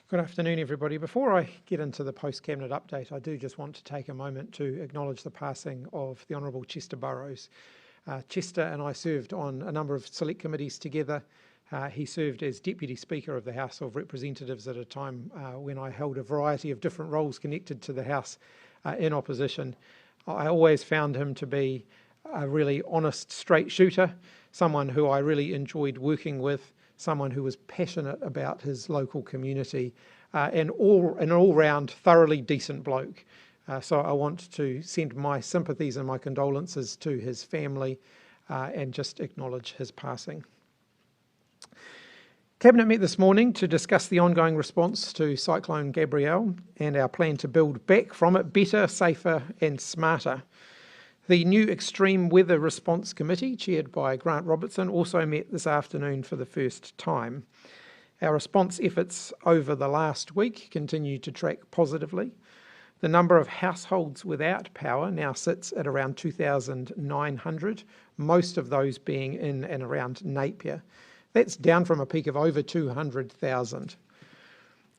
Good afternoon, everybody. Before I get into the post-Cabinet update, I do just want to take a moment to acknowledge the passing of the Honourable Chester Burrows. Chester and I served on a number of select committees together. He served as Deputy Speaker of the House of Representatives at a time when I held a variety of different roles connected to the House in opposition. I always found him to be a really honest, straight shooter, someone who I really enjoyed working with, someone who was passionate about his local community, and an all-round thoroughly decent bloke. So I want to send my sympathies and my condolences to his family and just acknowledge his passing. Cabinet met this morning to discuss the ongoing response to Cyclone Gabrielle and our plan to build back from it better, safer and smarter. The new Extreme Weather Response Committee, chaired by Grant Robertson, also met this afternoon for the first time. Our response efforts over the last week continue to track positively. The number of households without power now sits at around 2,900, most of those being in and around Napier. That's down from a peak of over 200,000.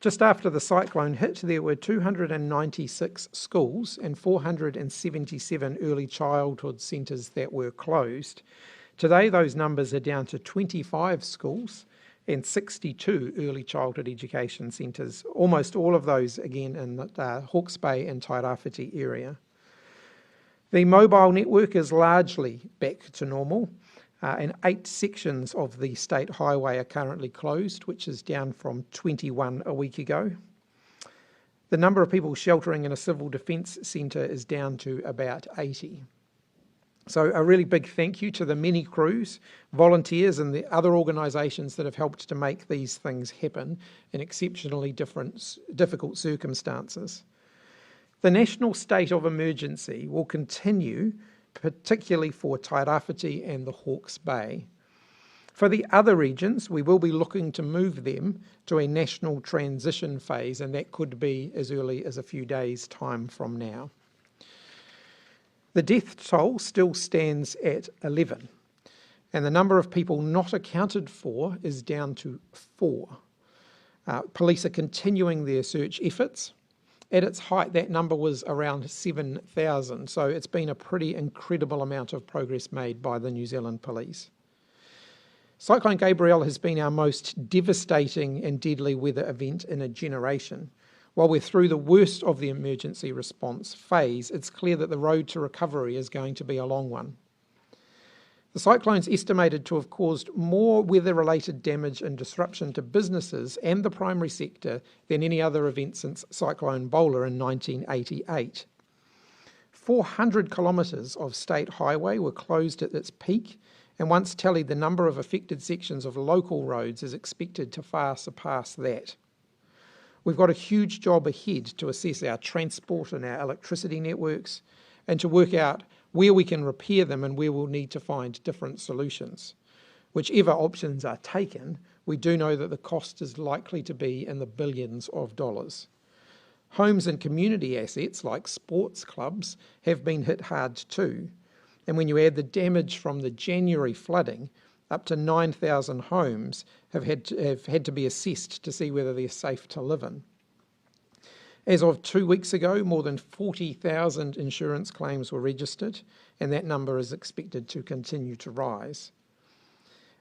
Just after the cyclone hit, there were 296 schools and 477 early childhood centres that were closed. Today, those numbers are down to 25 schools and 62 early childhood education centres, almost all of those again in the Hawke's Bay and Tairāwhiti area. The mobile network is largely back to normal. And 8 sections of the state highway are currently closed, which is down from 21 a week ago. The number of people sheltering in a civil defence centre is down to about 80. So a really big thank you to the many crews, volunteers and the other organisations that have helped to make these things happen in exceptionally difficult circumstances. The national state of emergency will continue, particularly for Tairāwhiti and the Hawke's Bay. For the other regions, we will be looking to move them to a national transition phase, and that could be as early as a few days' time from now. The death toll still stands at 11, and the number of people not accounted for is down to 4. Police are continuing their search efforts. At its height, that number was around 7,000, so it's been a pretty incredible amount of progress made by the New Zealand Police. Cyclone Gabrielle has been our most devastating and deadly weather event in a generation. While we're through the worst of the emergency response phase, it's clear that the road to recovery is going to be a long one. The cyclone's estimated to have caused more weather-related damage and disruption to businesses and the primary sector than any other event since Cyclone Bowler in 1988. 400 kilometres of state highway were closed at its peak, and once tallied, the number of affected sections of local roads is expected to far surpass that. We've got a huge job ahead to assess our transport and our electricity networks and to work out where we can repair them and where we'll need to find different solutions. Whichever options are taken, we do know that the cost is likely to be in the billions of dollars. Homes and community assets like sports clubs have been hit hard too. And when you add the damage from the January flooding, up to 9,000 homes have had to be assessed to see whether they're safe to live in. As of 2 weeks ago, more than 40,000 insurance claims were registered, and that number is expected to continue to rise.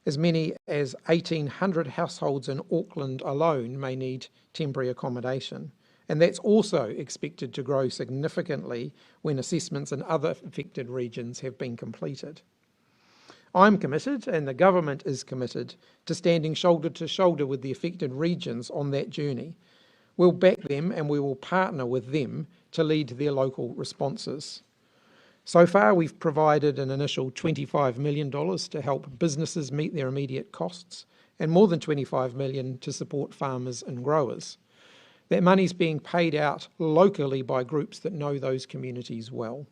As many as 1,800 households in Auckland alone may need temporary accommodation, and that's also expected to grow significantly when assessments in other affected regions have been completed. I'm committed, and the government is committed, to standing shoulder to shoulder with the affected regions on that journey. We'll back them and we will partner with them to lead their local responses. So far, we've provided an initial $25 million to help businesses meet their immediate costs and more than $25 million to support farmers and growers. That money's being paid out locally by groups that know those communities well.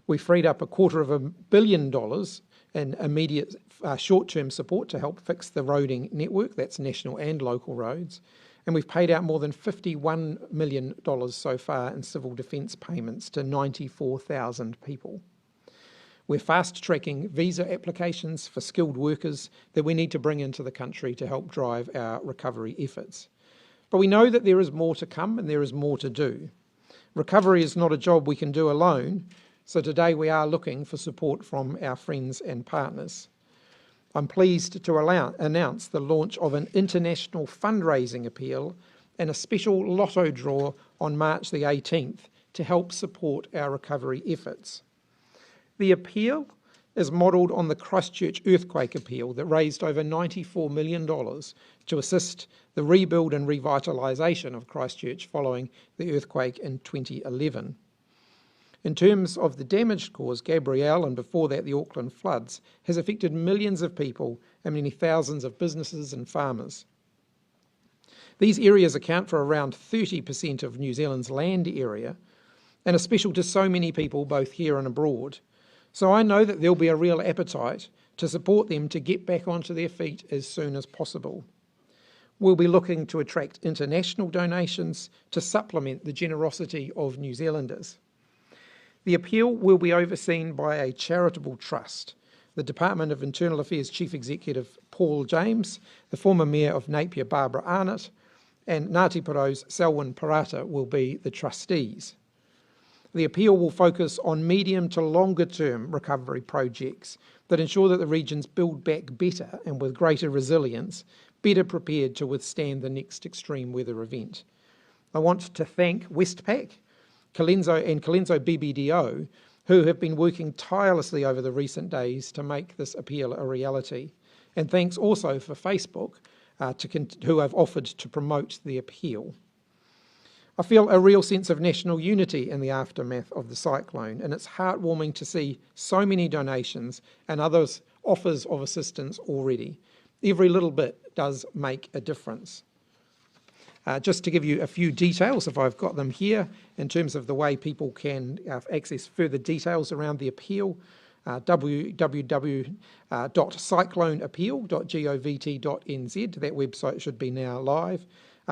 We freed up $250 million in immediate short-term support to help fix the roading network, that's national and local roads, and we've paid out more than $51 million so far in civil defence payments to 94,000 people. We're fast-tracking visa applications for skilled workers that we need to bring into the country to help drive our recovery efforts. But we know that there is more to come and there is more to do. Recovery is not a job we can do alone, so today we are looking for support from our friends and partners. I'm pleased to announce the launch of an international fundraising appeal and a special lotto draw on March the 18th to help support our recovery efforts. The appeal is modelled on the Christchurch earthquake appeal that raised over $94 million to assist the rebuild and revitalisation of Christchurch following the earthquake in 2011. In terms of the damage caused, Gabrielle, and before that the Auckland floods, has affected millions of people and many thousands of businesses and farmers. These areas account for around 30% of New Zealand's land area and are special to so many people both here and abroad. So I know that there'll be a real appetite to support them to get back onto their feet as soon as possible. We'll be looking to attract international donations to supplement the generosity of New Zealanders. The appeal will be overseen by a charitable trust. The Department of Internal Affairs Chief Executive Paul James, the former Mayor of Napier Barbara Arnott, and Ngāti Porou's Selwyn Parata will be the trustees. The appeal will focus on medium to longer term recovery projects that ensure that the regions build back better and with greater resilience, better prepared to withstand the next extreme weather event. I want to thank Westpac, Colenso and Colenso BBDO, who have been working tirelessly over the recent days to make this appeal a reality. And thanks also for Facebook, who have offered to promote the appeal. I feel a real sense of national unity in the aftermath of the cyclone, and it's heartwarming to see so many donations and others offers of assistance already. Every little bit does make a difference. Just to give you a few details, if I've got them here, in terms of the way people can access further details around the appeal, www.cycloneappeal.govt.nz. That website should be now live.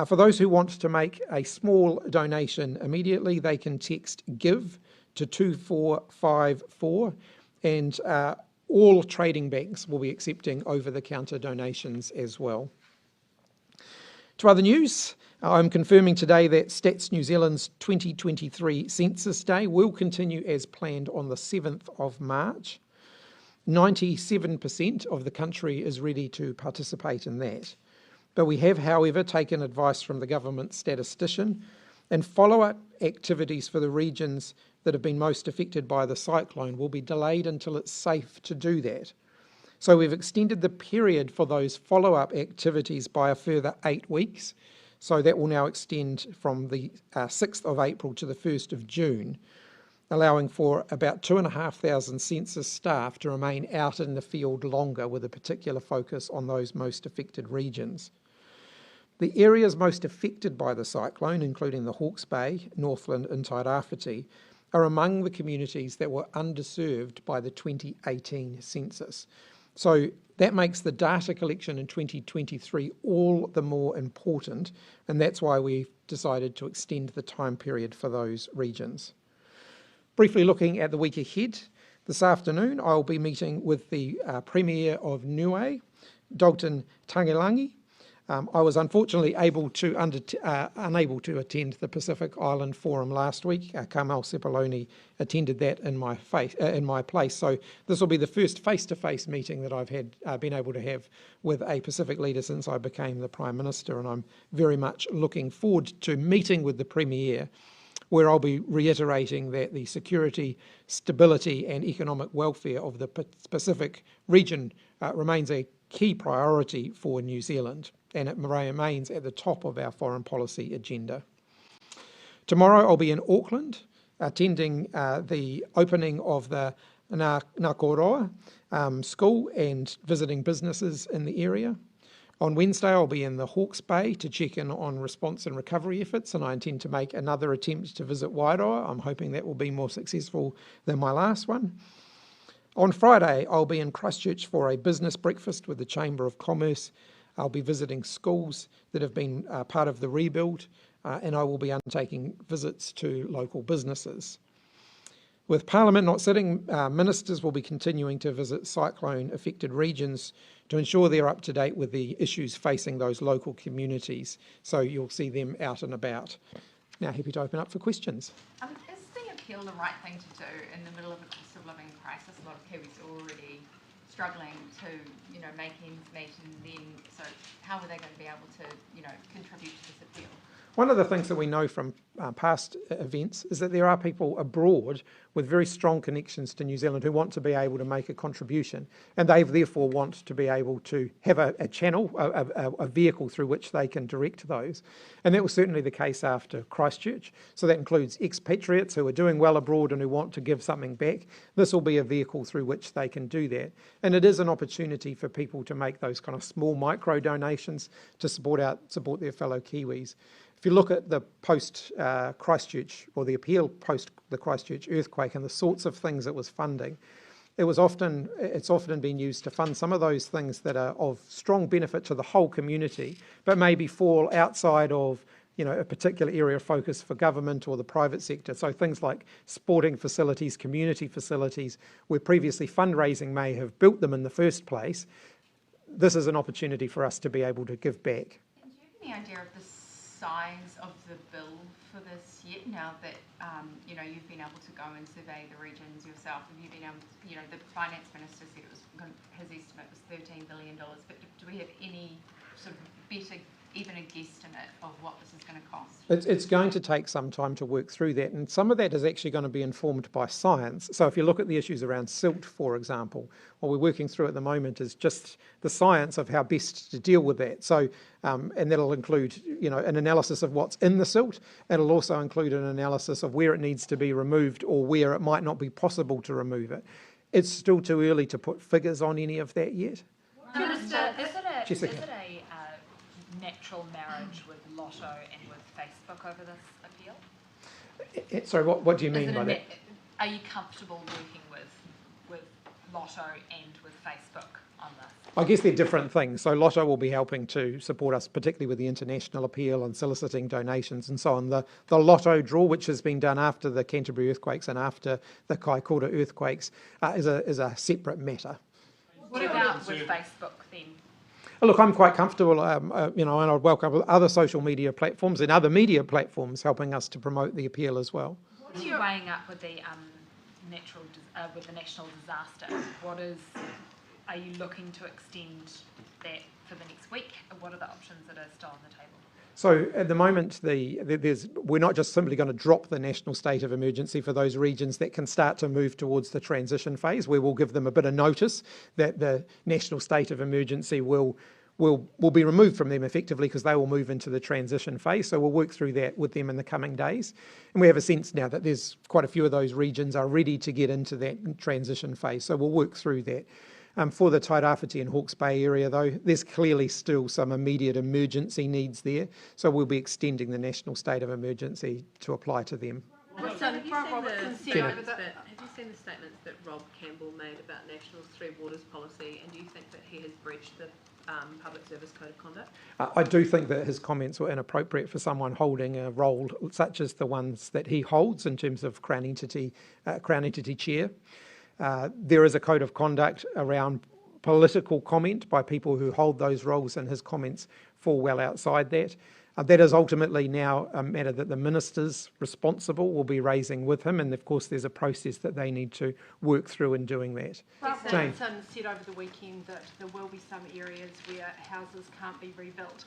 For those who want to make a small donation immediately, they can text GIVE to 2454, and all trading banks will be accepting over-the-counter donations as well. To other news, I'm confirming today that Stats New Zealand's 2023 Census Day will continue as planned on the 7th of March. 97% of the country is ready to participate in that. But we have, however, taken advice from the government statistician, and follow-up activities for the regions that have been most affected by the cyclone will be delayed until it's safe to do that. So we've extended the period for those follow-up activities by a further 8 weeks. So that will now extend from the 6th of April to the 1st of June, allowing for about 2,500 census staff to remain out in the field longer with a particular focus on those most affected regions. The areas most affected by the cyclone, including the Hawke's Bay, Northland and Tairāwhiti, are among the communities that were underserved by the 2018 census. So that makes the data collection in 2023 all the more important, and that's why we've decided to extend the time period for those regions. Briefly looking at the week ahead, this afternoon I'll be meeting with the Premier of Niue, Dalton Tangelangi. I was unfortunately unable to attend the Pacific Island Forum last week. Carmel Cepoloni attended that in my place. So this will be the first face-to-face meeting that I've been able to have with a Pacific leader since I became the Prime Minister, and I'm very much looking forward to meeting with the Premier, where I'll be reiterating that the security, stability and economic welfare of the Pacific region remains a key priority for New Zealand, and it remains at the top of our foreign policy agenda. Tomorrow I'll be in Auckland attending the opening of the Ngākoroa school and visiting businesses in the area. On Wednesday I'll be in the Hawke's Bay to check in on response and recovery efforts, and I intend to make another attempt to visit Wairoa. I'm hoping that will be more successful than my last one. On Friday I'll be in Christchurch for a business breakfast with the Chamber of Commerce. I'll be visiting schools that have been part of the rebuild, and I will be undertaking visits to local businesses. With Parliament not sitting, ministers will be continuing to visit cyclone-affected regions to ensure they're up to date with the issues facing those local communities. So you'll see them out and about. Now, happy to open up for questions. Is the appeal the right thing to do in the middle of a cost of living crisis? A lot of Kiwis are already struggling to, make ends meet, and then so how are they going to be able to, contribute to this appeal? One of the things that we know from past events is that there are people abroad with very strong connections to New Zealand who want to be able to make a contribution, and they therefore want to be able to have a channel, a vehicle through which they can direct those. And that was certainly the case after Christchurch. So that includes expatriates who are doing well abroad and who want to give something back. This will be a vehicle through which they can do that. And it is an opportunity for people to make those kind of small micro donations to support their fellow Kiwis. If you look at the post-Christchurch, or the appeal post the Christchurch earthquake and the sorts of things it was funding, it's often been used to fund some of those things that are of strong benefit to the whole community, but maybe fall outside of a particular area of focus for government or the private sector. So things like sporting facilities, community facilities, where previously fundraising may have built them in the first place. This is an opportunity for us to be able to give back. And do you have any idea of the size of the bill for this year, now that you've been able to go and survey the regions yourself? Have you been able to, the finance minister said his estimate was $13 billion, but do we have any sort of better, even a guesstimate of what this is going to cost? It's going to take some time to work through that, and some of that is actually going to be informed by science. So if you look at the issues around silt, for example, what we're working through at the moment is just the science of how best to deal with that. So, and that'll include, an analysis of what's in the silt. It'll also include an analysis of where it needs to be removed or where it might not be possible to remove it. It's still too early to put figures on any of that yet. Minister, is it a natural marriage with Lotto and with Facebook over this appeal? Sorry, what do you mean by that? Are you comfortable working with Lotto and with Facebook on this? I guess they're different things. So Lotto will be helping to support us, particularly with the international appeal and soliciting donations and so on. The Lotto draw, which has been done after the Canterbury earthquakes and after the Kaikoura earthquakes, is a separate matter. What about with Facebook then? Look, I'm quite comfortable, and I'd welcome other social media platforms and other media platforms helping us to promote the appeal as well. What are you weighing up with the national disaster? Are you looking to extend that for the next week? What are the options that are still on the table? So at the moment, we're not just simply going to drop the national state of emergency for those regions that can start to move towards the transition phase, where we'll give them a bit of notice that the national state of emergency will be removed from them effectively, because they will move into the transition phase. So we'll work through that with them in the coming days. And we have a sense now that there's quite a few of those regions are ready to get into that transition phase. So we'll work through that. For the Tairāwhiti and Hawke's Bay area, though, there's clearly still some immediate emergency needs there. So we'll be extending the national state of emergency to apply to them. Have you seen the statements that Rob Campbell made about National's Three Waters policy, and do you think that he has breached the Public Service Code of Conduct? I do think that his comments were inappropriate for someone holding a role such as the ones that he holds in terms of Crown Entity Chair. There is a code of conduct around political comment by people who hold those roles, and his comments fall well outside that. That is ultimately now a matter that the ministers responsible will be raising with him, and of course there's a process that they need to work through in doing that. Jane said over the weekend that there will be some areas where houses can't be rebuilt.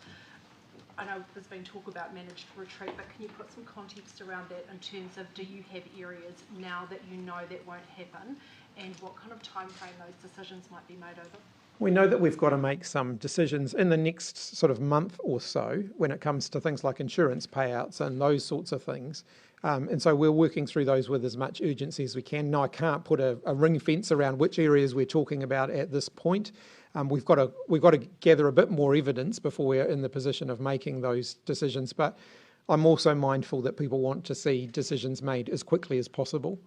I know there's been talk about managed retreat, but can you put some context around that in terms of, do you have areas now that you know that won't happen, and what kind of time frame those decisions might be made over? We know that we've got to make some decisions in the next sort of month or so when it comes to things like insurance payouts and those sorts of things. And so we're working through those with as much urgency as we can. Now, I can't put a ring fence around which areas we're talking about at this point. We've got to gather a bit more evidence before we're in the position of making those decisions. But I'm also mindful that people want to see decisions made as quickly as possible.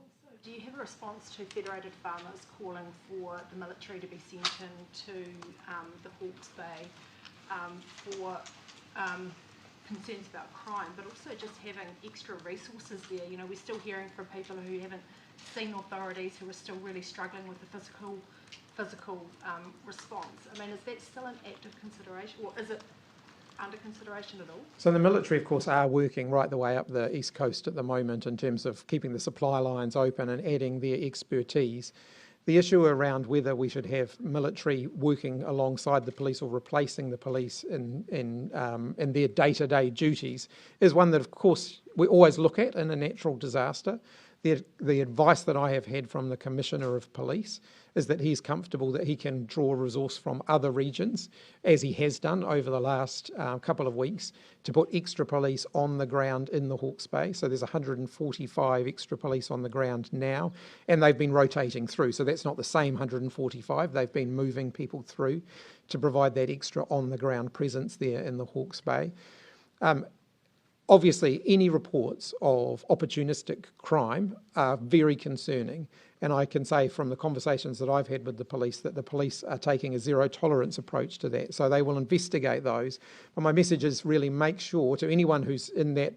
Do you have a response to federated farmers calling for the military to be sent into the Hawke's Bay concerns about crime, but also just having extra resources there. You know, we're still hearing from people who haven't seen authorities, who are still really struggling with the physical response. I mean, is that still an active consideration, or is it under consideration at all? So the military, of course, are working right the way up the East Coast at the moment in terms of keeping the supply lines open and adding their expertise. The issue around whether we should have military working alongside the police or replacing the police in their day-to-day duties is one that, of course, we always look at in a natural disaster. The advice that I have had from the Commissioner of Police is that he's comfortable that he can draw resource from other regions, as he has done over the last couple of weeks, to put extra police on the ground in the Hawke's Bay. So there's 145 extra police on the ground now, and they've been rotating through. So that's not the same 145. They've been moving people through to provide that extra on-the-ground presence there in the Hawke's Bay. Obviously, any reports of opportunistic crime are very concerning, and I can say from the conversations that I've had with the police that the police are taking a zero tolerance approach to that, so they will investigate those. But my message is really make sure to anyone who's in that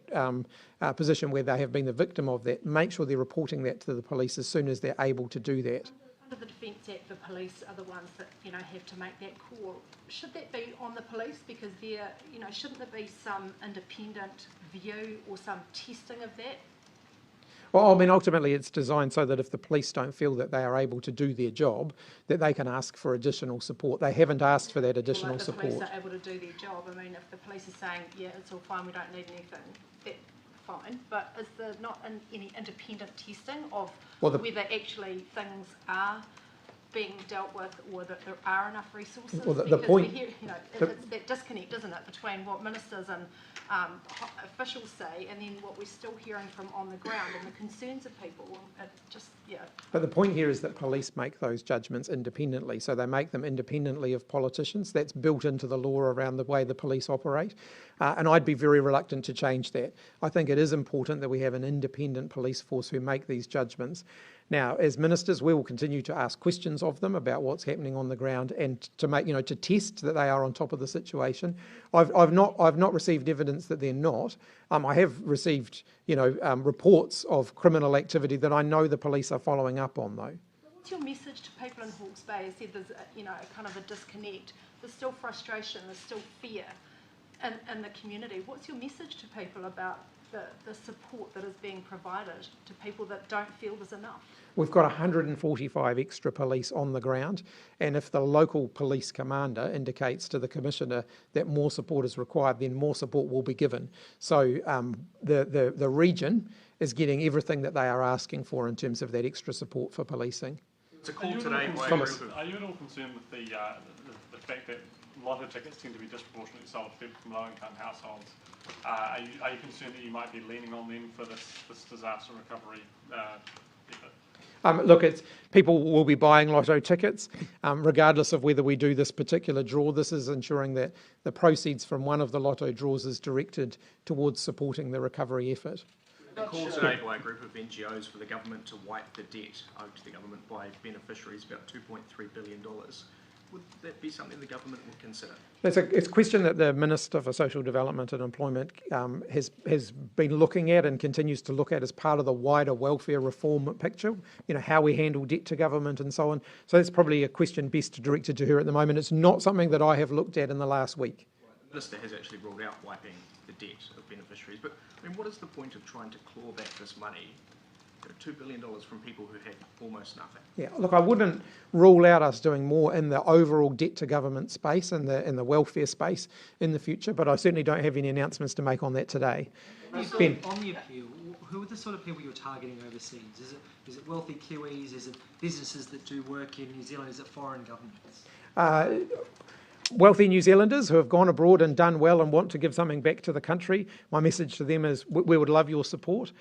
position where they have been the victim of that, make sure they're reporting that to the police as soon as they're able to do that. Under the Defence Act, the police are the ones that, you know, have to make that call. Should that be on the police? Because they're, you know, shouldn't there be some independent view or some testing of that? Well, I mean, ultimately it's designed so that if the police don't feel that they are able to do their job, that they can ask for additional support. They haven't asked for that additional support. If the police are able to do their job, I mean, if the police are saying, yeah, it's all fine, we don't need anything, that's fine. But is there not any independent testing of whether actually things are being dealt with, or that there are enough resources? Well, because we hear, you know, it's that disconnect, isn't it, between what ministers and officials say and then what we're still hearing from on the ground and the concerns of people. But the point here is that police make those judgments independently, so they make them independently of politicians. That's built into the law around the way the police operate, and I'd be very reluctant to change that. I think it is important that we have an independent police force who make these judgments. Now, as ministers, we will continue to ask questions of them about what's happening on the ground and to make, you know, to test that they are on top of the situation. I've not received evidence that they're not. I have received, you know, reports of criminal activity that I know the police are following up on, though. What's your message to people in Hawke's Bay? I said there's, you know, kind of a disconnect. There's still frustration. There's still fear in the community. What's your message to people about the support that is being provided to people that don't feel there's enough? We've got 145 extra police on the ground, and if the local police commander indicates to the Commissioner that more support is required, then more support will be given. So the region is getting everything that they are asking for in terms of that extra support for policing. It's a call today by Are you at all concerned with the fact that lotto tickets tend to be disproportionately sold to people from low-income households? Are you concerned that you might be leaning on them for this disaster recovery effort? Look, people will be buying lotto tickets, regardless of whether we do this particular draw. This is ensuring that the proceeds from one of the lotto draws is directed towards supporting the recovery effort. A call today by a group of NGOs for the government to wipe the debt owed to the government by beneficiaries, about $2.3 billion. Would that be something the government would consider? It's a question that the Minister for Social Development and Employment has been looking at and continues to look at as part of the wider welfare reform picture, you know, how we handle debt to government and so on. So that's probably a question best directed to her at the moment. It's not something that I have looked at in the last week. The Minister has actually ruled out wiping the debt of beneficiaries, but I mean, what is the point of trying to claw back this money? $2 billion from people who had almost nothing. Yeah, look, I wouldn't rule out us doing more in the overall debt to government space and in the welfare space in the future, but I certainly don't have any announcements to make on that today. On the appeal, who are the sort of people you're targeting overseas? Is it wealthy Kiwis? Is it businesses that do work in New Zealand? Is it foreign governments? Wealthy New Zealanders who have gone abroad and done well and want to give something back to the country. My message to them is we would love your support.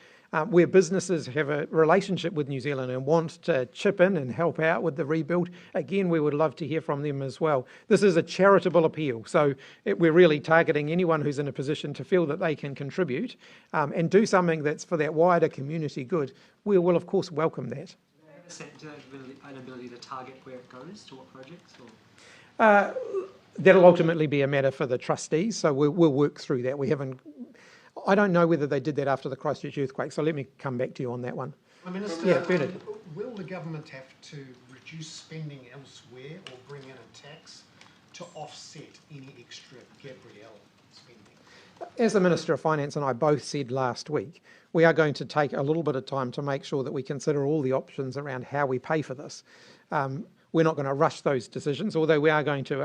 Where businesses have a relationship with New Zealand and want to chip in and help out with the rebuild, again, we would love to hear from them as well. This is a charitable appeal, so we're really targeting anyone who's in a position to feel that they can contribute and do something that's for that wider community good. We will, of course, welcome that. Do they have an ability to target where it goes, to what projects? Or? That'll ultimately be a matter for the trustees, so we'll work through that. I don't know whether they did that after the Christchurch earthquake, so let me come back to you on that one. Minister, yeah, Bernard. Will the government have to reduce spending elsewhere or bring in a tax to offset any extra Gabrielle spending? As the Minister of Finance and I both said last week, we are going to take a little bit of time to make sure that we consider all the options around how we pay for this. We're not going to rush those decisions, although we are going to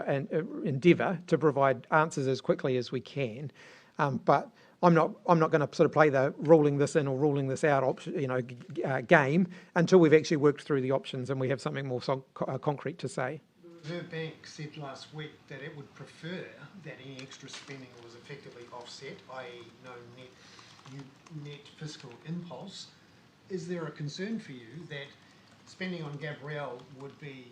endeavour to provide answers as quickly as we can. But I'm not going to sort of play the ruling this in or ruling this out game until we've actually worked through the options and we have something more concrete to say. The Reserve Bank said last week that it would prefer that any extra spending was effectively offset, i.e. no net fiscal impulse. Is there a concern for you that spending on Gabrielle would be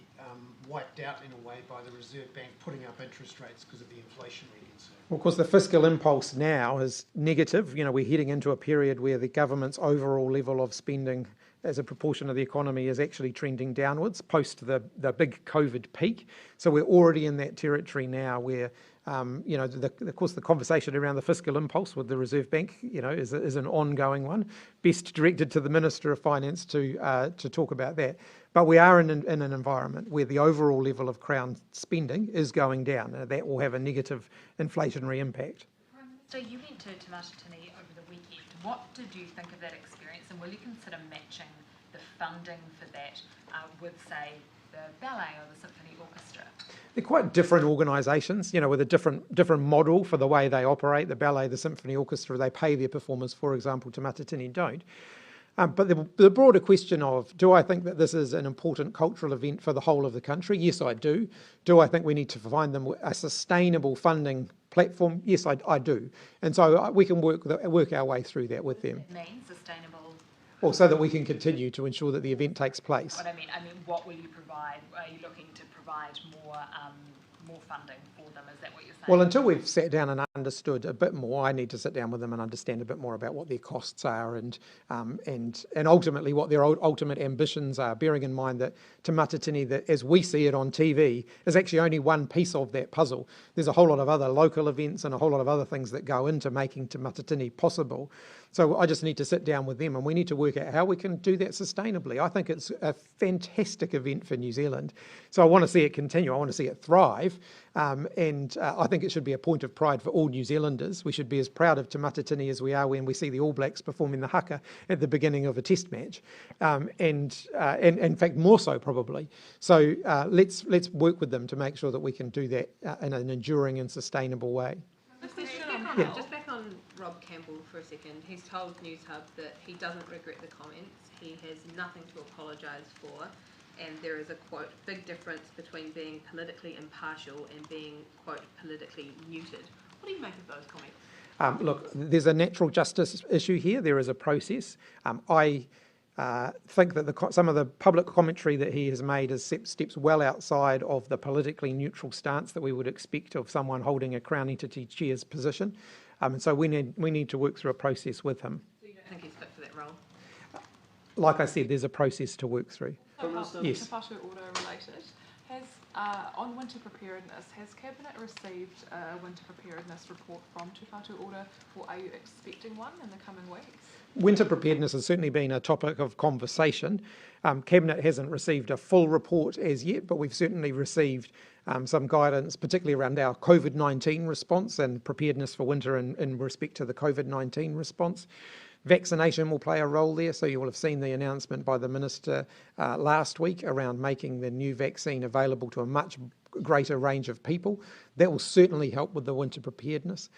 wiped out in a way by the Reserve Bank putting up interest rates because of the inflationary concern? Well, of course, the fiscal impulse now is negative. We're heading into a period where the government's overall level of spending as a proportion of the economy is actually trending downwards post the big COVID peak. So we're already in that territory now where, of course, the conversation around the fiscal impulse with the Reserve Bank, is an ongoing one. Best directed to the Minister of Finance to talk about that. But we are in an environment where the overall level of Crown spending is going down, and that will have a negative inflationary impact. So you went to Matatini over the weekend. What did you think of that experience, and will you consider matching the funding for that with, say, the ballet or the symphony orchestra? They're quite different organisations, with a different model for the way they operate. The ballet, the symphony orchestra, they pay their performers, for example, to Matatini don't. But the broader question of, do I think that this is an important cultural event for the whole of the country? Yes, I do. Do I think we need to find them a sustainable funding platform? Yes, I do. And so we can work our way through that with them. What does that mean, sustainable? Well, so that we can continue to ensure that the event takes place. What I mean, what will you provide? Are you looking to provide more funding for them? Is that what you're saying? Well, until we've sat down and understood a bit more, I need to sit down with them and understand a bit more about what their costs are and ultimately what their ultimate ambitions are, bearing in mind that Te Matatini, that as we see it on TV, is actually only one piece of that puzzle. There's a whole lot of other local events and a whole lot of other things that go into making Te Matatini possible. So I just need to sit down with them and we need to work out how we can do that sustainably. I think it's a fantastic event for New Zealand. So I want to see it continue. I want to see it thrive. And I think it should be a point of pride for all New Zealanders. We should be as proud of Te Matatini as we are when we see the All Blacks performing the haka at the beginning of a test match. And in fact, more so probably. So let's work with them to make sure that we can do that in an enduring and sustainable way. Just back on Rob Campbell for a second. He's told News Hub that he doesn't regret the comments. He has nothing to apologise for. And there is a, quote, big difference between being politically impartial and being, quote, politically neutered. What do you make of those comments? Look, there's a natural justice issue here. There is a process. I think that some of the public commentary that he has made is steps well outside of the politically neutral stance that we would expect of someone holding a Crown Entity Chair's position. And so we need to work through a process with him. So you don't think he's fit for that role? Like I said, there's a process to work through. Yes. Te Whatu Order related, on winter preparedness, has Cabinet received a winter preparedness report from Te Whatu Order, or are you expecting one in the coming weeks? Winter preparedness has certainly been a topic of conversation. Cabinet hasn't received a full report as yet, but we've certainly received some guidance, particularly around our COVID-19 response and preparedness for winter in respect to the COVID-19 response. Vaccination will play a role there, so you will have seen the announcement by the Minister last week around making the new vaccine available to a much greater range of people. That will certainly help with the winter preparedness.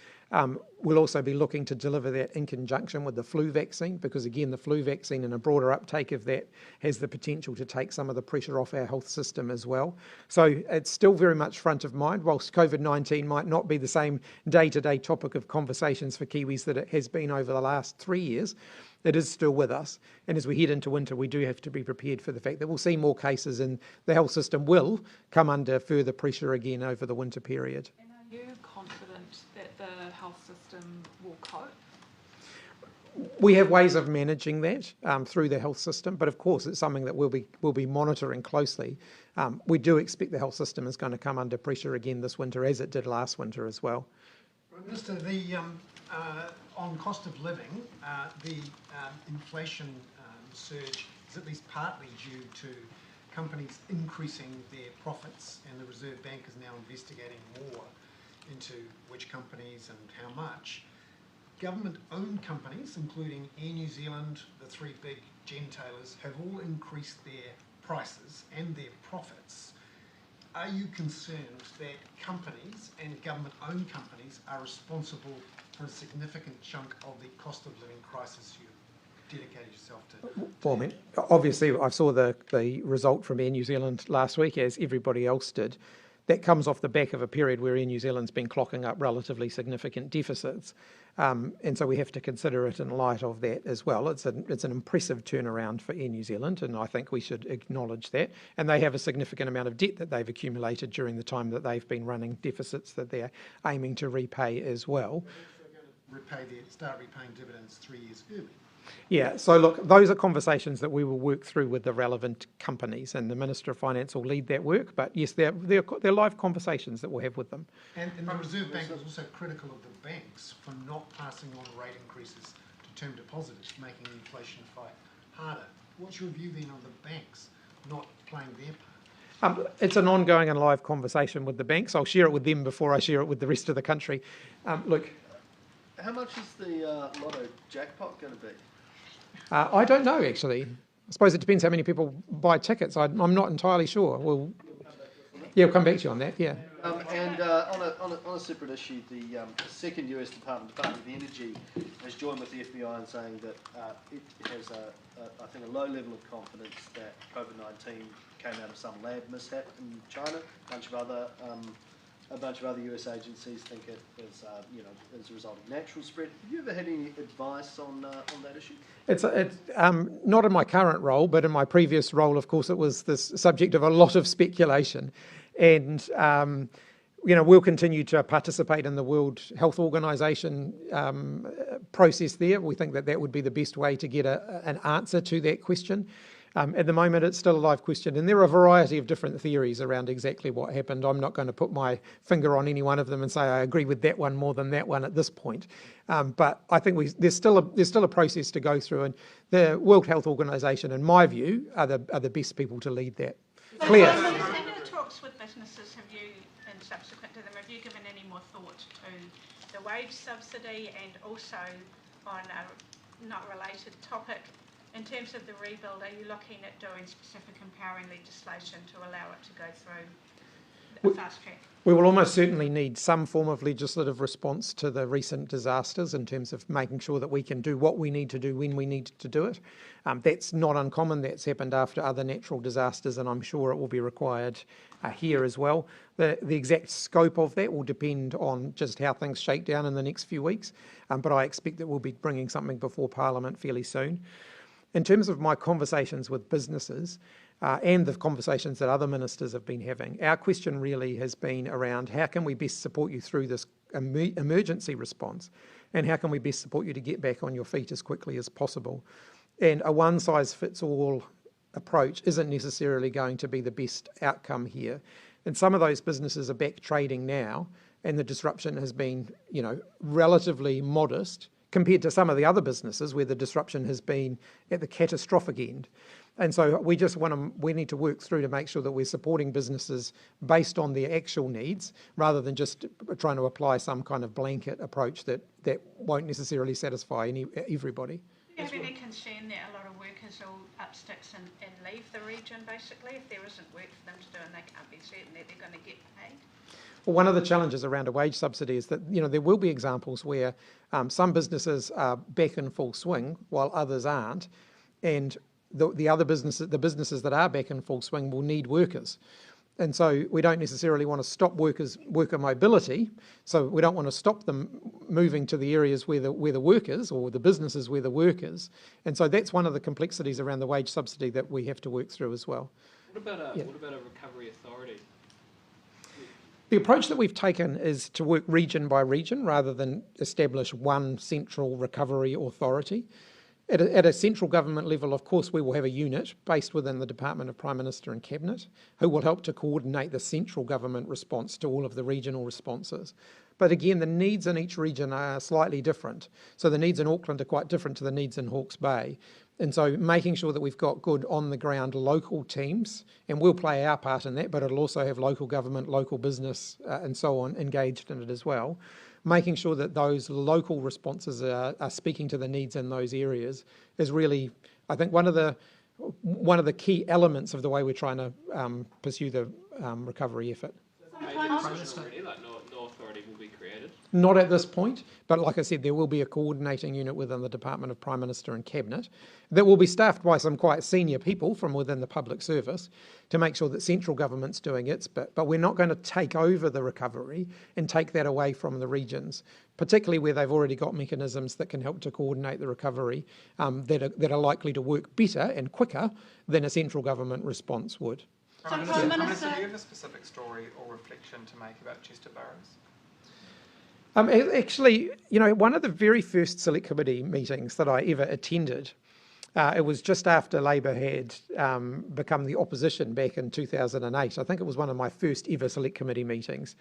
We'll also be looking to deliver that in conjunction with the flu vaccine, because again, the flu vaccine and a broader uptake of that has the potential to take some of the pressure off our health system as well. So it's still very much front of mind, whilst COVID-19 might not be the same day-to-day topic of conversations for Kiwis that it has been over the last 3 years. It is still with us. And as we head into winter, we do have to be prepared for the fact that we'll see more cases and the health system will come under further pressure again over the winter period. And are you confident that the health system will cope? We have ways of managing that through the health system, but of course it's something that we'll be monitoring closely. We do expect the health system is going to come under pressure again this winter, as it did last winter as well. Minister, on cost of living, the inflation surge is at least partly due to companies increasing their profits, and the Reserve Bank is now investigating more into which companies and how much. Government-owned companies, including Air New Zealand, the three big gentailers, have all increased their prices and their profits. Are you concerned that companies and government-owned companies are responsible for a significant chunk of the cost of living crisis you've dedicated yourself to? For me, obviously, I saw the result from Air New Zealand last week, as everybody else did. That comes off the back of a period where Air New Zealand's been clocking up relatively significant deficits. And so we have to consider it in light of that as well. It's an impressive turnaround for Air New Zealand, and I think we should acknowledge that. And they have a significant amount of debt that they've accumulated during the time that they've been running deficits that they're aiming to repay as well. They're going to start repaying dividends 3 years early. Yeah, so look, those are conversations that we will work through with the relevant companies, and the Minister of Finance will lead that work. But yes, they're live conversations that we'll have with them. And the Reserve Bank is also critical of the banks for not passing on rate increases to term depositors, making the inflation fight harder. What's your view then on the banks not playing their part? It's an ongoing and live conversation with the banks. I'll share it with them before I share it with the rest of the country. Look, how much is the lotto jackpot going to be? I don't know, actually. I suppose it depends how many people buy tickets. I'm not entirely sure. We'll come back to you on that, yeah. And on a separate issue, the second US Department of Energy has joined with the FBI in saying that it has, I think, a low level of confidence that COVID-19 came out of some lab mishap in China. A bunch of other US agencies think it is, as a result of natural spread. Have you ever had any advice on that issue? It's not in my current role, but in my previous role, of course, it was the subject of a lot of speculation. And, we'll continue to participate in the World Health Organization process there. We think that would be the best way to get an answer to that question. At the moment, it's still a live question, and there are a variety of different theories around exactly what happened. I'm not going to put my finger on any one of them and say I agree with that one more than that one at this point. But I think there's still a process to go through, and the World Health Organization, in my view, are the best people to lead that. Claire. In your talks with businesses, have you, and subsequent to them, have you given any more thought to the wage subsidy, and also on a not related topic? In terms of the rebuild, are you looking at doing specific empowering legislation to allow it to go through a fast track? We will almost certainly need some form of legislative response to the recent disasters in terms of making sure that we can do what we need to do when we need to do it. That's not uncommon. That's happened after other natural disasters, and I'm sure it will be required here as well. The exact scope of that will depend on just how things shake down in the next few weeks, but I expect that we'll be bringing something before Parliament fairly soon. In terms of my conversations with businesses and the conversations that other ministers have been having, our question really has been around how can we best support you through this emergency response, and how can we best support you to get back on your feet as quickly as possible. And a one-size-fits-all approach isn't necessarily going to be the best outcome here. And some of those businesses are back trading now, and the disruption has been, relatively modest compared to some of the other businesses where the disruption has been at the catastrophic end. And so we need to work through to make sure that we're supporting businesses based on their actual needs, rather than just trying to apply some kind of blanket approach that won't necessarily satisfy everybody. Do you have any concern that a lot of workers will up sticks and leave the region, basically, if there isn't work for them to do and they can't be certain that they're going to get paid? Well, one of the challenges around a wage subsidy is that, there will be examples where some businesses are back in full swing while others aren't, and the businesses that are back in full swing will need workers. And so we don't necessarily want to stop worker mobility, so we don't want to stop them moving to the areas where the work is, or the businesses where the work is. And so that's one of the complexities around the wage subsidy that we have to work through as well. What about a recovery authority? The approach that we've taken is to work region by region rather than establish one central recovery authority. At a central government level, of course, we will have a unit based within the Department of Prime Minister and Cabinet who will help to coordinate the central government response to all of the regional responses. But again, the needs in each region are slightly different. So the needs in Auckland are quite different to the needs in Hawke's Bay. And so making sure that we've got good on-the-ground local teams, and we'll play our part in that, but it'll also have local government, local business and so on engaged in it as well. Making sure that those local responses are speaking to the needs in those areas is really, I think, one of the key elements of the way we're trying to pursue the recovery effort. No authority will be created? Not at this point, but like I said, there will be a coordinating unit within the Department of Prime Minister and Cabinet that will be staffed by some quite senior people from within the public service to make sure that central government's doing its bit. But we're not going to take over the recovery and take that away from the regions, particularly where they've already got mechanisms that can help to coordinate the recovery that are likely to work better and quicker than a central government response would. Prime Minister, do you have a specific story or reflection to make about Chester Burrows? Actually, one of the very first Select Committee meetings that I ever attended, it was just after Labor had become the opposition back in 2008. I think it was one of my first ever Select Committee meetings.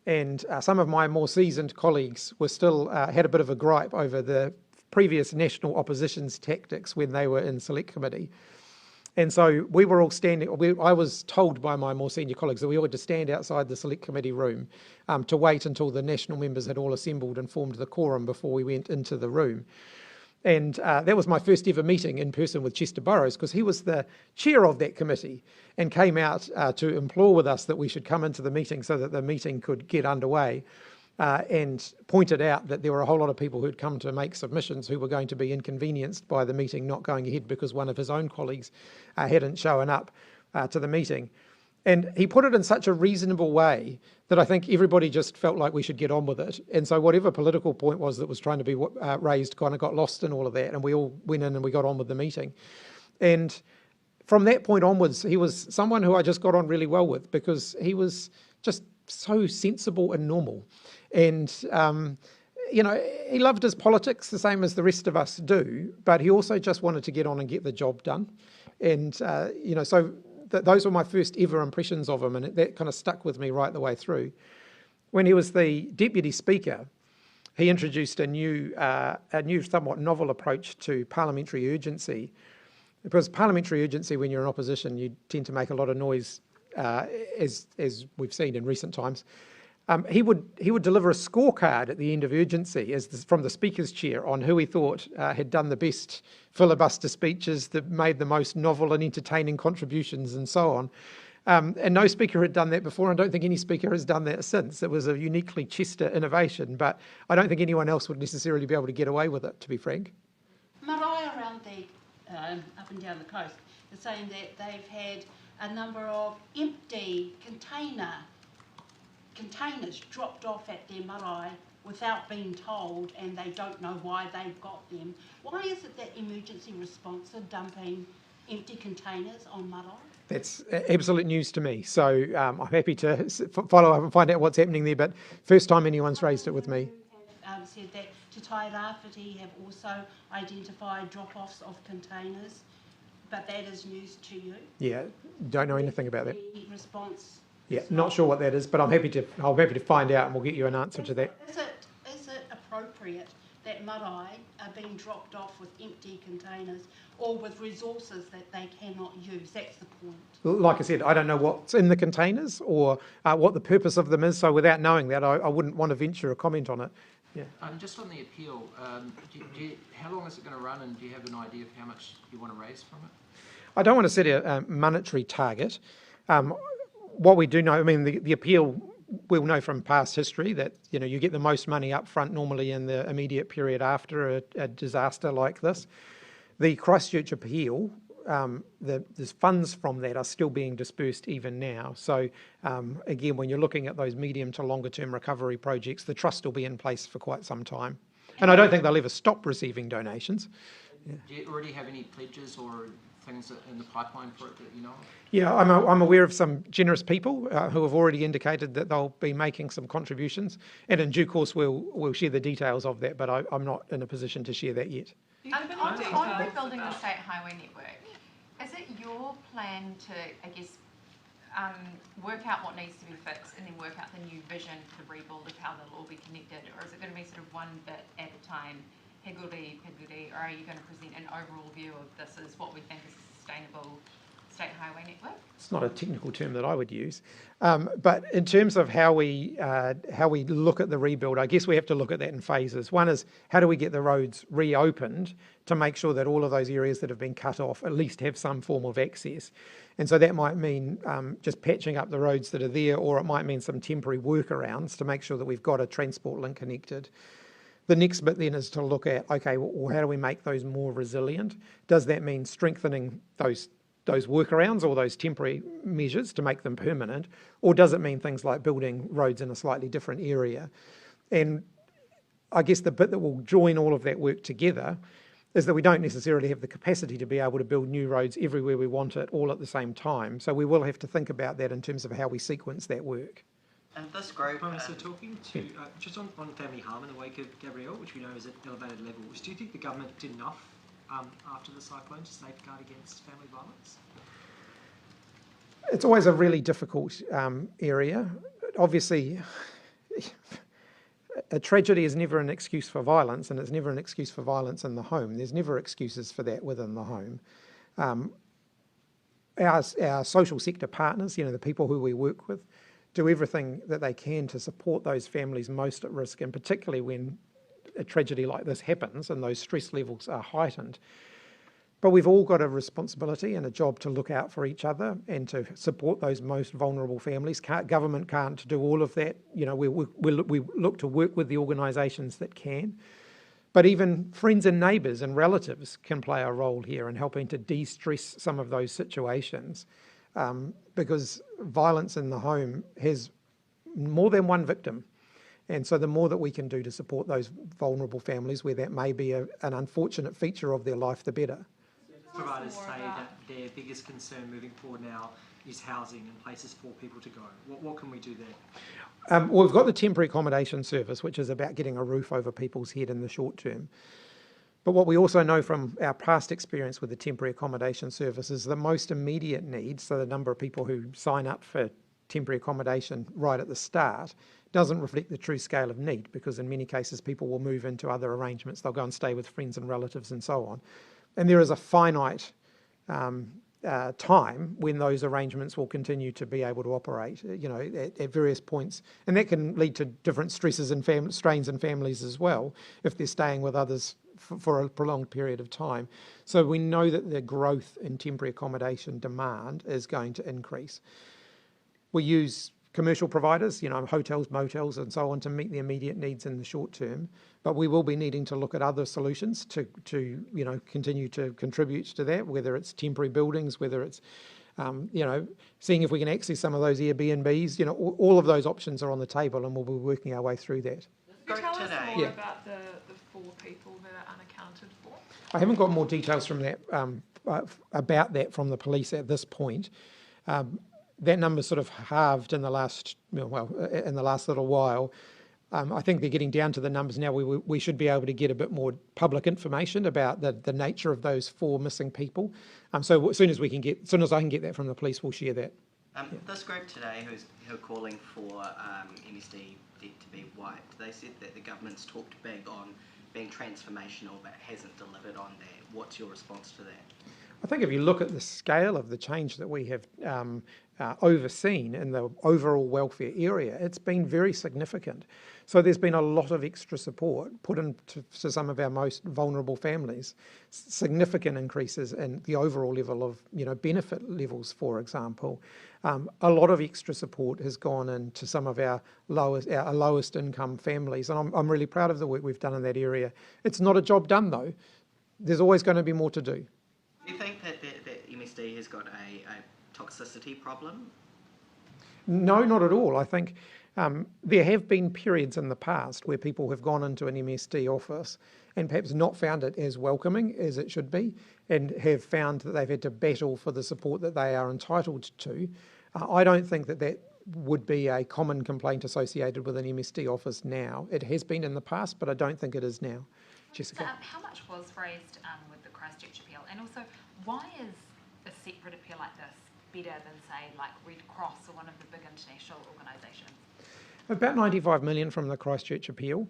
And some of my more seasoned colleagues were still had a bit of a gripe over the previous national opposition's tactics when they were in Select Committee. And so we were all standing, I was told by my more senior colleagues that we all had to stand outside the Select Committee room to wait until the national members had all assembled and formed the quorum before we went into the room. And that was my first ever meeting in person with Chester Burrows, because he was the chair of that committee and came out to implore with us that we should come into the meeting so that the meeting could get underway. And pointed out that there were a whole lot of people who'd come to make submissions who were going to be inconvenienced by the meeting not going ahead because one of his own colleagues hadn't shown up to the meeting. And he put it in such a reasonable way that I think everybody just felt like we should get on with it. And so whatever political point was that was trying to be raised kind of got lost in all of that, and we all went in and we got on with the meeting. And from that point onwards, he was someone who I just got on really well with, because he was just so sensible and normal. And, he loved his politics the same as the rest of us do, but he also just wanted to get on and get the job done. And, so those were my first ever impressions of him, and that kind of stuck with me right the way through. When he was the Deputy Speaker, he introduced a new somewhat novel approach to parliamentary urgency. Because parliamentary urgency, when you're in opposition, you tend to make a lot of noise, as we've seen in recent times. He would deliver a scorecard at the end of urgency from the Speaker's chair on who he thought had done the best filibuster speeches, that made the most novel and entertaining contributions and so on. And no Speaker had done that before, and I don't think any Speaker has done that since. It was a uniquely Chester innovation, but I don't think anyone else would necessarily be able to get away with it, to be frank. Marae around up and down the coast are saying that they've had a number of empty containers dropped off at their marae without being told, and they don't know why they've got them. Why is it that emergency response are dumping empty containers on marae? That's absolute news to me. So I'm happy to follow up and find out what's happening there, but first time anyone's raised it with me. Have said that Te Tai Rāwhiti have also identified drop-offs of containers, but that is news to you. Yeah, don't know anything about that. The response. Yeah, not sure what that is, but I'm happy to find out, and we'll get you an answer to that. Is it appropriate that marae are being dropped off with empty containers or with resources that they cannot use? That's the point. Like I said, I don't know what's in the containers or what the purpose of them is, so without knowing that, I wouldn't want to venture a comment on it. Yeah. Just on the appeal, how long is it going to run, and do you have an idea of how much you want to raise from it? I don't want to set a monetary target. What we do know, I mean, the appeal, we'll know from past history that, you get the most money up front normally in the immediate period after a disaster like this. The Christchurch appeal, the funds from that are still being dispersed even now. So again, when you're looking at those medium to longer term recovery projects, the trust will be in place for quite some time. And I don't think they'll ever stop receiving donations. Yeah. Do you already have any pledges or things in the pipeline for it that you know of? Yeah, I'm aware of some generous people who have already indicated that they'll be making some contributions, and in due course we'll share the details of that, but I'm not in a position to share that yet. On rebuilding the state highway network, is it your plan to, I guess, work out what needs to be fixed and then work out the new vision for the rebuild of how they'll all be connected, or is it going to be sort of one bit at a time, higgledy-piggledy, or are you going to present an overall view of this is what we think is a sustainable state highway network? It's not a technical term that I would use, but in terms of how we look at the rebuild, I guess we have to look at that in phases. One is how do we get the roads reopened to make sure that all of those areas that have been cut off at least have some form of access. And so that might mean just patching up the roads that are there, or it might mean some temporary workarounds to make sure that we've got a transport link connected. The next bit then is to look at, okay, well, how do we make those more resilient? Does that mean strengthening those workarounds or those temporary measures to make them permanent? Or does it mean things like building roads in a slightly different area? And I guess the bit that will join all of that work together is that we don't necessarily have the capacity to be able to build new roads everywhere we want it all at the same time. So we will have to think about that in terms of how we sequence that work. And this group... So talking to, just on family harm in the wake of Gabrielle, which we know is at elevated levels, do you think the government did enough after the cyclone to safeguard against family violence? It's always a really difficult area. Obviously, a tragedy is never an excuse for violence, and it's never an excuse for violence in the home. There's never excuses for that within the home. Our social sector partners, the people who we work with, do everything that they can to support those families most at risk, and particularly when a tragedy like this happens and those stress levels are heightened. But we've all got a responsibility and a job to look out for each other and to support those most vulnerable families. Government can't do all of that. We look to work with the organisations that can. But even friends and neighbours and relatives can play a role here in helping to de-stress some of those situations. Because violence in the home has more than one victim. And so the more that we can do to support those vulnerable families where that may be an unfortunate feature of their life, the better. Providers say that their biggest concern moving forward now is housing and places for people to go. What can we do there? Well, we've got the temporary accommodation service, which is about getting a roof over people's head in the short term. But what we also know from our past experience with the temporary accommodation service is the most immediate needs, so the number of people who sign up for temporary accommodation right at the start, doesn't reflect the true scale of need, because in many cases people will move into other arrangements. They'll go and stay with friends and relatives and so on. And there is a finite time when those arrangements will continue to be able to operate, at various points. And that can lead to different stresses and strains in families as well, if they're staying with others for a prolonged period of time. So we know that the growth in temporary accommodation demand is going to increase. We use commercial providers, hotels, motels and so on, to meet the immediate needs in the short term, but we will be needing to look at other solutions to continue to contribute to that, whether it's temporary buildings, whether it's seeing if we can access some of those Airbnbs. All of those options are on the table, and we'll be working our way through that. Can you tell us more about the 4 people that are unaccounted for? I haven't got more details from that about that from the police at this point. That number's sort of halved in the last little while. I think they're getting down to the numbers now. We should be able to get a bit more public information about the nature of those 4 missing people. So as soon as I can get that from the police, we'll share that. This group today who are calling for MSD debt to be wiped, they said that the government's talked big on being transformational but hasn't delivered on that. What's your response to that? I think if you look at the scale of the change that we have overseen in the overall welfare area, it's been very significant. So there's been a lot of extra support put into some of our most vulnerable families, significant increases in the overall level of benefit levels, for example. A lot of extra support has gone into some of our lowest income families, and I'm really proud of the work we've done in that area. It's not a job done though. There's always going to be more to do. Do you think that MSD has got a toxicity problem? No, not at all. I think there have been periods in the past where people have gone into an MSD office and perhaps not found it as welcoming as it should be, and have found that they've had to battle for the support that they are entitled to. I don't think that would be a common complaint associated with an MSD office now. It has been in the past, but I don't think it is now. Jessica? So, how much was raised with the Christchurch appeal? And also, why is a separate appeal like this better than, say, like Red Cross or one of the big international organisations? About 95 million from the Christchurch appeal.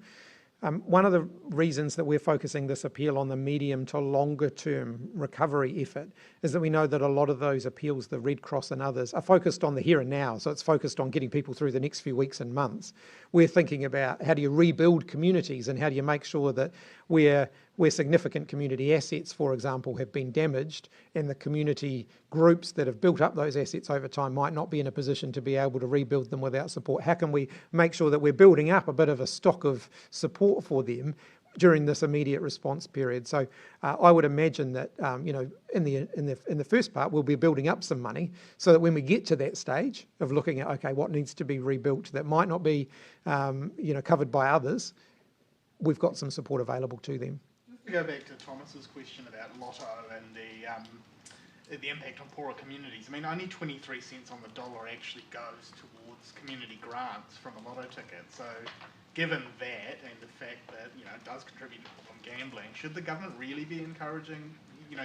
One of the reasons that we're focusing this appeal on the medium to longer term recovery effort is that we know that a lot of those appeals, the Red Cross and others, are focused on the here and now. So it's focused on getting people through the next few weeks and months. We're thinking about how do you rebuild communities and how do you make sure that where significant community assets, for example, have been damaged and the community groups that have built up those assets over time might not be in a position to be able to rebuild them without support. How can we make sure that we're building up a bit of a stock of support for them during this immediate response period? So I would imagine that in the first part we'll be building up some money so that when we get to that stage of looking at what needs to be rebuilt that might not be covered by others, we've got some support available to them. To go back to Thomas's question about Lotto and the impact on poorer communities. I mean, only 23 cents on the dollar actually goes towards community grants from a Lotto ticket. So, given that and the fact that it does contribute from gambling, should the government really be encouraging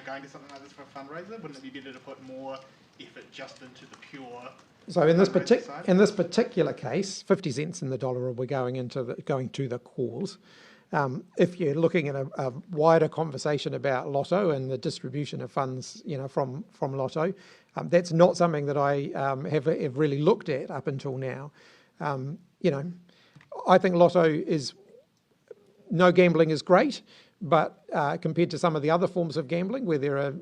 going to something like this for a fundraiser? Wouldn't it be better to put more effort just into the pure? So in this particular case, 50 cents in the dollar will be going to the cause. If you're looking at a wider conversation about Lotto and the distribution of funds, from Lotto, that's not something that I have really looked at up until now. I think Lotto is no gambling is great, but compared to some of the other forms of gambling where there are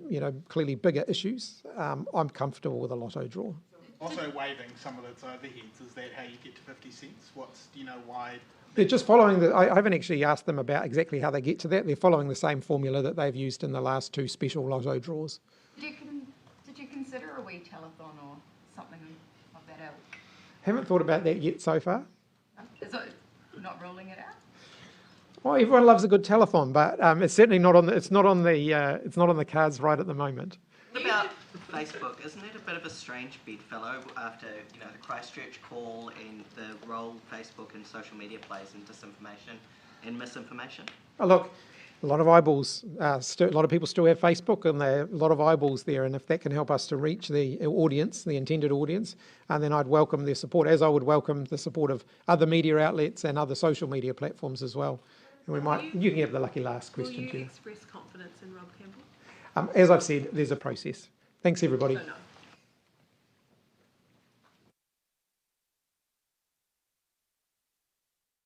clearly bigger issues, I'm comfortable with a Lotto draw. Also waiving some of its overheads, is that how you get to 50 cents? Why? They're just following I haven't actually asked them about exactly how they get to that. They're following the same formula that they've used in the last two special Lotto draws. Did you consider a wee telethon or something of that ilk? Haven't thought about that yet so far. Is it not ruling it out? Well, everyone loves a good telethon, but it's certainly not on the cards right at the moment. What about Facebook? Isn't it a bit of a strange bedfellow after the Christchurch call and the role Facebook and social media plays in disinformation and misinformation? Oh, look, a lot of eyeballs. A lot of people still have Facebook, and there are a lot of eyeballs there. And if that can help us to reach the audience, the intended audience, then I'd welcome their support, as I would welcome the support of other media outlets and other social media platforms as well. And you can have the lucky last question, Will you Gina. express confidence in Rob Campbell? As I've said, there's a process. Thanks, everybody. So no.